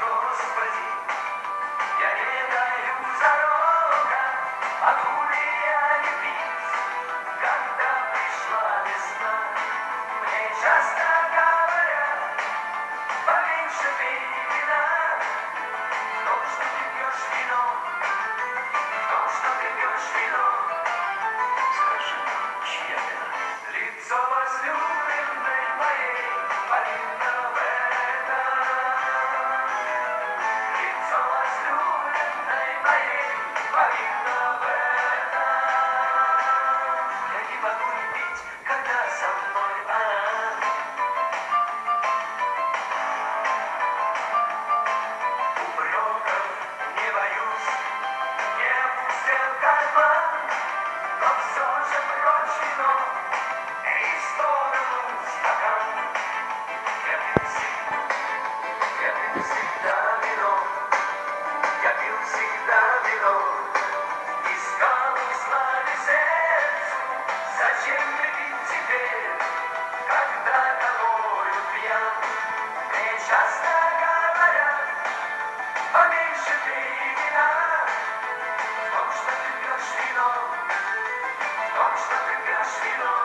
Господи, я не даю зарока, могу ли я не пить, когда пришла весна? Мне часто говорят, поменьше пей вина, в том, что ты пьешь вино, в том, что ты пьешь вино. Скажи, чья вина? Лицо возлюбленной моей повинно в этом. Лицо возлюбленной моей повинно в этом. Я не могу не пить, когда со мной она. Упреков не боюсь, не опустил карман, но все же прочь вино и в сторону стакан. Я пил всегда вино, я пил всегда вино, искал славе сердцу, зачем мне пить теперь, когда тобою пьян? Мне часто говорят, поменьше пей вина, в том, что ты пьешь вино, в том, что ты пьешь вино.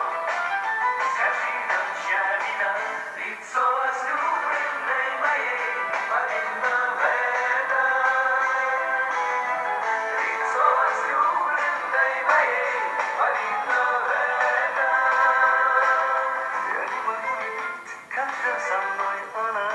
Скажи нам, чья вина? Лицо возлюбленной моей повинно в этом. Лицо возлюбленной моей повинно в этом. Я не могу любить, когда со мной она.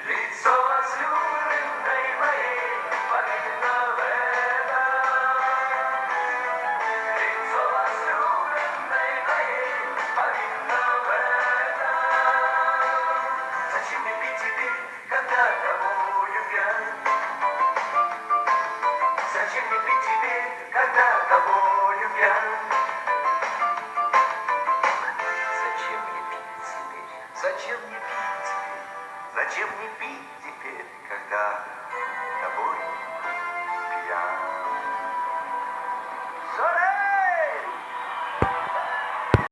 Лицо возлюбленной моей повинно в этом. Лицо возлюбленной моей повинно в этом. Зачем мне пить теперь, когда тобою пьян? Зачем мне пить теперь, когда тобою пьян? Зачем мне пить теперь? Зачем мне пить теперь? Зачем мне пить теперь, когда тобой